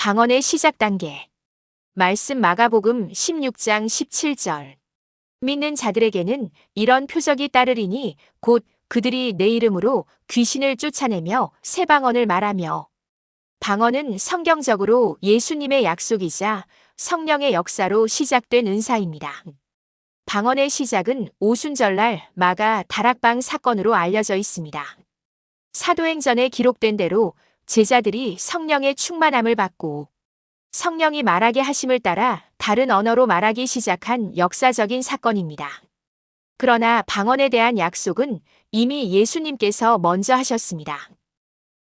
방언의 시작 단계. 말씀 마가복음 16장 17절. 믿는 자들에게는 이런 표적이 따르리니 곧 그들이 내 이름으로 귀신을 쫓아내며 새 방언을 말하며. 방언은 성경적으로 예수님의 약속이자 성령의 역사로 시작된 은사입니다. 방언의 시작은 오순절날 마가 다락방 사건으로 알려져 있습니다. 사도행전에 기록된 대로 제자들이 성령의 충만함을 받고 성령이 말하게 하심을 따라 다른 언어로 말하기 시작한 역사적인 사건입니다. 그러나 방언에 대한 약속은 이미 예수님께서 먼저 하셨습니다.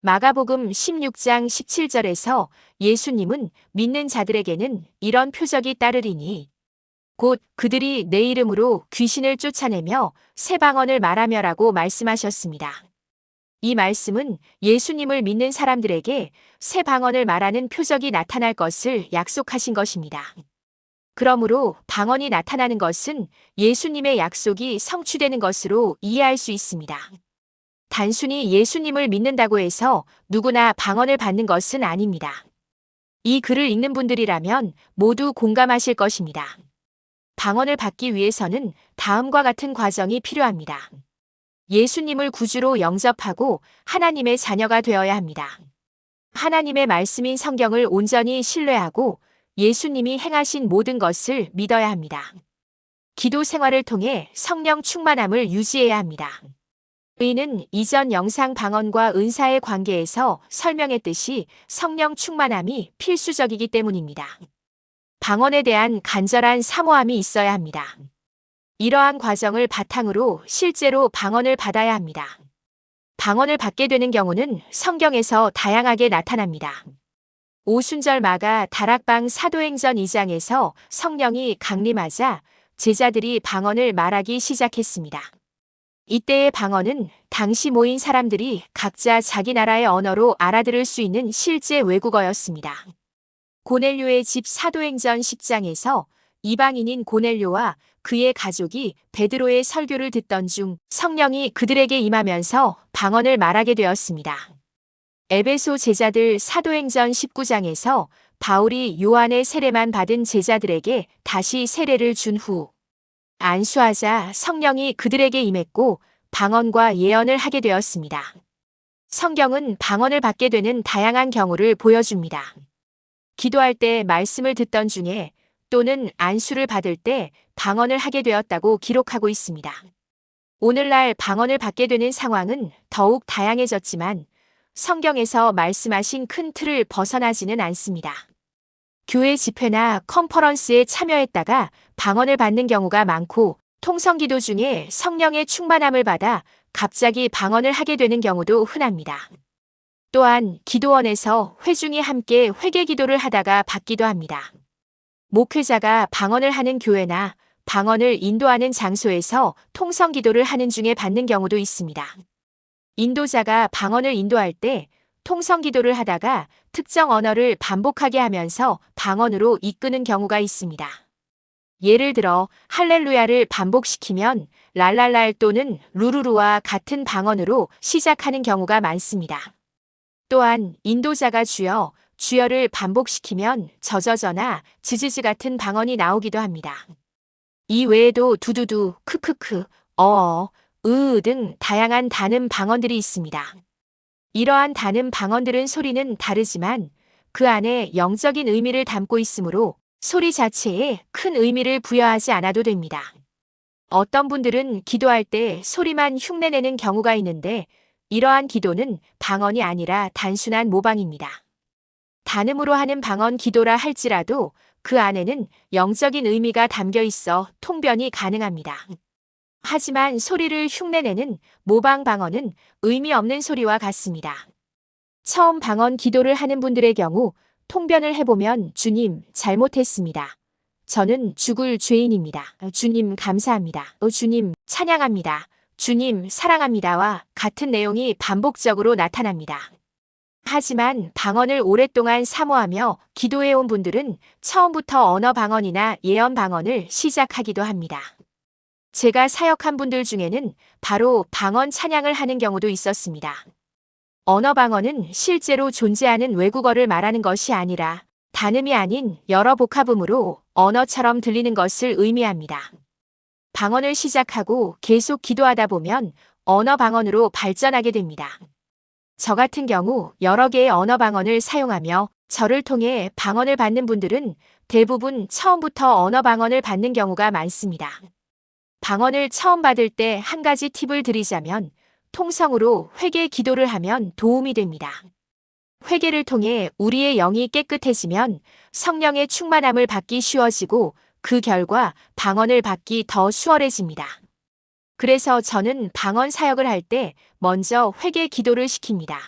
마가복음 16장 17절에서 예수님은 믿는 자들에게는 이런 표적이 따르리니 곧 그들이 내 이름으로 귀신을 쫓아내며 새 방언을 말하며라고 말씀하셨습니다. 이 말씀은 예수님을 믿는 사람들에게 새 방언을 말하는 표적이 나타날 것을 약속하신 것입니다. 그러므로 방언이 나타나는 것은 예수님의 약속이 성취되는 것으로 이해할 수 있습니다. 단순히 예수님을 믿는다고 해서 누구나 방언을 받는 것은 아닙니다. 이 글을 읽는 분들이라면 모두 공감하실 것입니다. 방언을 받기 위해서는 다음과 같은 과정이 필요합니다. 예수님을 구주로 영접하고 하나님의 자녀가 되어야 합니다. 하나님의 말씀인 성경을 온전히 신뢰하고 예수님이 행하신 모든 것을 믿어야 합니다. 기도 생활을 통해 성령 충만함을 유지해야 합니다. 의는 이전 영상 방언과 은사의 관계에서 설명했듯이 성령 충만함이 필수적이기 때문입니다. 방언에 대한 간절한 사모함이 있어야 합니다. 이러한 과정을 바탕으로 실제로 방언을 받아야 합니다. 방언을 받게 되는 경우는 성경에서 다양하게 나타납니다. 오순절 마가 다락방 사도행전 2장에서 성령이 강림하자 제자들이 방언을 말하기 시작했습니다. 이때의 방언은 당시 모인 사람들이 각자 자기 나라의 언어로 알아들을 수 있는 실제 외국어였습니다. 고넬료의 집 사도행전 10장에서 이방인인 고넬료와 그의 가족이 베드로의 설교를 듣던 중 성령이 그들에게 임하면서 방언을 말하게 되었습니다. 에베소 제자들 사도행전 19장에서 바울이 요한의 세례만 받은 제자들에게 다시 세례를 준 후 안수하자 성령이 그들에게 임했고 방언과 예언을 하게 되었습니다. 성경은 방언을 받게 되는 다양한 경우를 보여줍니다. 기도할 때 말씀을 듣던 중에 또는 안수를 받을 때 방언을 하게 되었다고 기록하고 있습니다. 오늘날 방언을 받게 되는 상황은 더욱 다양해졌지만 성경에서 말씀하신 큰 틀을 벗어나지는 않습니다. 교회 집회나 컨퍼런스에 참여했다가 방언을 받는 경우가 많고 통성기도 중에 성령의 충만함을 받아 갑자기 방언을 하게 되는 경우도 흔합니다. 또한 기도원에서 회중이 함께 회개기도를 하다가 받기도 합니다. 목회자가 방언을 하는 교회나 방언을 인도하는 장소에서 통성기도를 하는 중에 받는 경우도 있습니다. 인도자가 방언을 인도할 때 통성기도를 하다가 특정 언어를 반복하게 하면서 방언으로 이끄는 경우가 있습니다. 예를 들어 할렐루야를 반복시키면 랄랄랄 또는 루루루와 같은 방언으로 시작하는 경우가 많습니다. 또한 인도자가 주여, 주여를 반복시키면 저저저나 지지지 같은 방언이 나오기도 합니다. 이 외에도 두두두, 크크크, 어어, 으으 등 다양한 단음 방언들이 있습니다. 이러한 단음 방언들은 소리는 다르지만 그 안에 영적인 의미를 담고 있으므로 소리 자체에 큰 의미를 부여하지 않아도 됩니다. 어떤 분들은 기도할 때 소리만 흉내내는 경우가 있는데 이러한 기도는 방언이 아니라 단순한 모방입니다. 단음으로 하는 방언 기도라 할지라도 그 안에는 영적인 의미가 담겨 있어 통변이 가능합니다. 하지만 소리를 흉내내는 모방 방언은 의미 없는 소리와 같습니다. 처음 방언 기도를 하는 분들의 경우 통변을 해보면 주님, 잘못했습니다. 저는 죽을 죄인입니다. 주님, 감사합니다. 주님, 찬양합니다. 주님, 사랑합니다와 같은 내용이 반복적으로 나타납니다. 하지만 방언을 오랫동안 사모하며 기도해온 분들은 처음부터 언어 방언이나 예언 방언을 시작하기도 합니다. 제가 사역한 분들 중에는 바로 방언 찬양을 하는 경우도 있었습니다. 언어 방언은 실제로 존재하는 외국어를 말하는 것이 아니라 단음이 아닌 여러 복합음으로 언어처럼 들리는 것을 의미합니다. 방언을 시작하고 계속 기도하다 보면 언어 방언으로 발전하게 됩니다. 저 같은 경우 여러 개의 언어 방언을 사용하며 저를 통해 방언을 받는 분들은 대부분 처음부터 언어 방언을 받는 경우가 많습니다. 방언을 처음 받을 때 한 가지 팁을 드리자면 통성으로 회개 기도를 하면 도움이 됩니다. 회개를 통해 우리의 영이 깨끗해지면 성령의 충만함을 받기 쉬워지고 그 결과 방언을 받기 더 수월해집니다. 그래서 저는 방언 사역을 할 때 먼저 회개 기도를 시킵니다.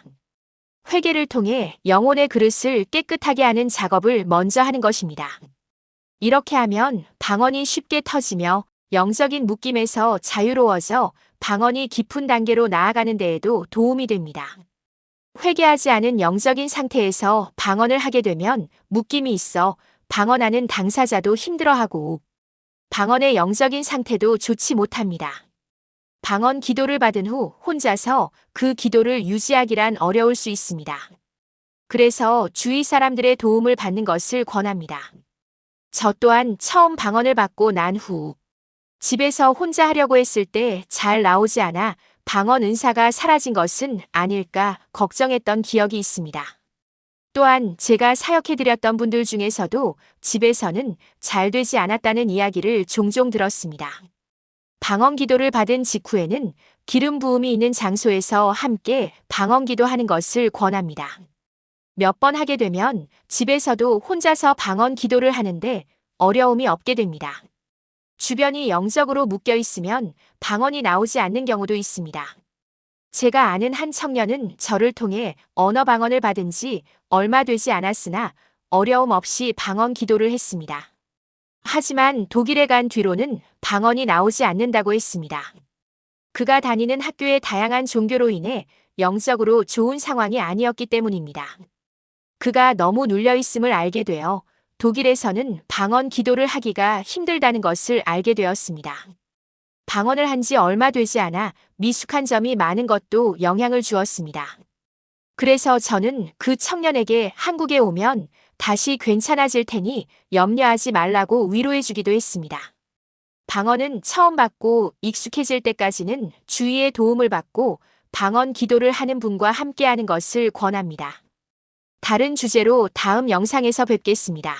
회개를 통해 영혼의 그릇을 깨끗하게 하는 작업을 먼저 하는 것입니다. 이렇게 하면 방언이 쉽게 터지며 영적인 묶임에서 자유로워져 방언이 깊은 단계로 나아가는 데에도 도움이 됩니다. 회개하지 않은 영적인 상태에서 방언을 하게 되면 묶임이 있어 방언하는 당사자도 힘들어하고 방언의 영적인 상태도 좋지 못합니다. 방언 기도를 받은 후 혼자서 그 기도를 유지하기란 어려울 수 있습니다. 그래서 주위 사람들의 도움을 받는 것을 권합니다. 저 또한 처음 방언을 받고 난 후 집에서 혼자 하려고 했을 때 잘 나오지 않아 방언 은사가 사라진 것은 아닐까 걱정했던 기억이 있습니다. 또한 제가 사역해드렸던 분들 중에서도 집에서는 잘 되지 않았다는 이야기를 종종 들었습니다. 방언 기도를 받은 직후에는 기름 부음이 있는 장소에서 함께 방언 기도하는 것을 권합니다. 몇 번 하게 되면 집에서도 혼자서 방언 기도를 하는데 어려움이 없게 됩니다. 주변이 영적으로 묶여 있으면 방언이 나오지 않는 경우도 있습니다. 제가 아는 한 청년은 저를 통해 언어 방언을 받은 지 얼마 되지 않았으나 어려움 없이 방언 기도를 했습니다. 하지만 독일에 간 뒤로는 방언이 나오지 않는다고 했습니다. 그가 다니는 학교의 다양한 종교로 인해 영적으로 좋은 상황이 아니었기 때문입니다. 그가 너무 눌려있음을 알게 되어 독일에서는 방언 기도를 하기가 힘들다는 것을 알게 되었습니다. 방언을 한 지 얼마 되지 않아 미숙한 점이 많은 것도 영향을 주었습니다. 그래서 저는 그 청년에게 한국에 오면 다시 괜찮아질 테니 염려하지 말라고 위로해 주기도 했습니다. 방언은 처음 받고 익숙해질 때까지는 주위의 도움을 받고 방언 기도를 하는 분과 함께하는 것을 권합니다. 다른 주제로 다음 영상에서 뵙겠습니다.